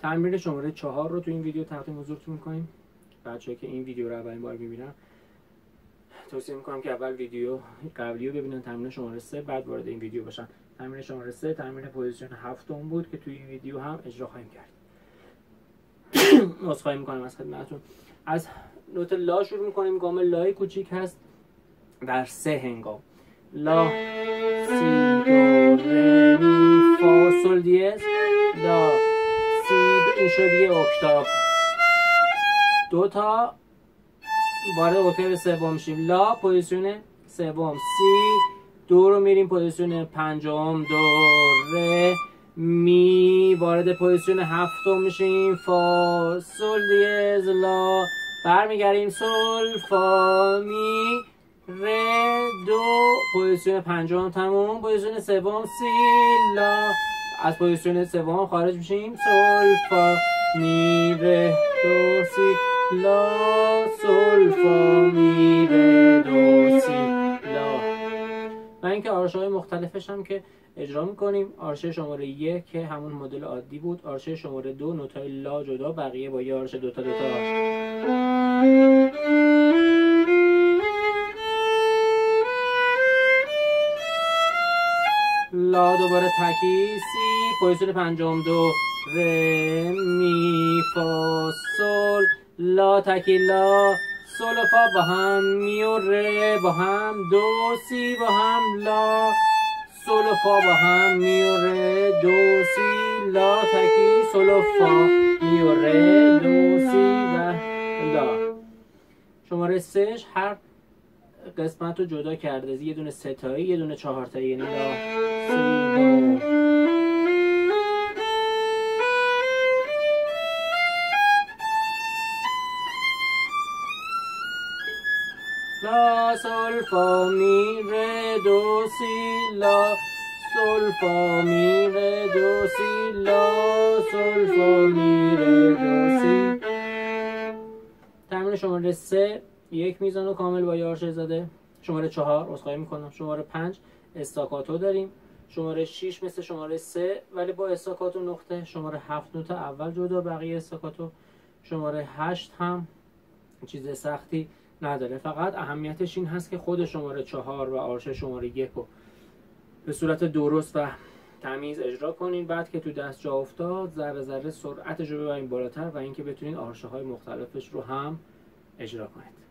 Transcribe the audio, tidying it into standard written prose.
تمرین شماره 4 رو تو این ویدیو تقدیم حضورتون میکنیم. بچه‌ای که این ویدیو رو اولین بار میبینن توصیه میکنم که اول ویدیو قبلی رو ببینن، تمرین شماره 3، بعد وارد این ویدیو بشن. تمرین شماره 3 تمرین پوزیشن 7 بود که توی این ویدیو هم اجرا خواهیم کرد. عذرخواهی میکنم از خدمتتون. از نوت لا شروع میکنیم. گام لای کوچیک هست در 3 هنگام: لا، سی، دو، ره، می، فا، سل دیز. لا، سی، این شد یه اکتاف. 2 تا وارد اکتاف سوم میشیم. لا پوزیشن سوم، سی، دو رو میریم پوزیشن پنجم، دو، ره، می، وارد پوزیشن هفتم میشیم، فا، سل دیز، لا، برمیگردیم، سل، فا، می، ره، دو، پوزیشن پنجم تموم، پوزیشن سوم، سی، لا، از پوزیشن سوم خارج میشیم، سل، فا، می، ره، دو، سی، لا، سل، فا، می، ره، دو، سی، لا. و اینکه آرش‌های مختلفش هم که اجرا میکنیم. آرشه شماره 1 که همون مدل عادی بود. آرشه شماره 2 نوتای لا جدا، بقیه با یه آرشه دوتا لا، دوباره تکی، سی، پوزیشن پنجم، دو، ره، می، فا، سل، لا، تکی، لا، سل و فا با هم، می و ره با هم، دو، سی با هم، لا، سل و فا با هم، می و ره، دو، سی، لا، تکی، سل و فا، می و ره، دو، سی و لا. شماره 3 هر قسمت رو جدا کرده، یه دونه 3 تایی، یه دونه 4 تایی، یعنی لا، سی، دو. لا، سل، فا، می، ره، دو، سی، لا، سل، فا، می، ره، دو، سی، لا، سل، فا، می، ره، دو، سی. تمرین شماره 3 یک میزان کامل با یه آرشه زده. شماره 4 عذرخواهی میکنم. شماره 5 استاکاتو داریم. شماره 6 مثل شماره 3 ولی با استاکاتو نقطه. شماره 7 نوت اول جدا، بقیه استاکاتو. شماره 8 هم چیز سختی نداره، فقط اهمیتش این هست که خود شماره 4 و آرشه شماره 1 رو به صورت درست و تمیز اجرا کنین. بعد که تو دست جا افتاد ذره ذره سرعتش رو ببرین بالاتر و اینکه بتونین آرشه های مختلفش رو هم اجرا کنید.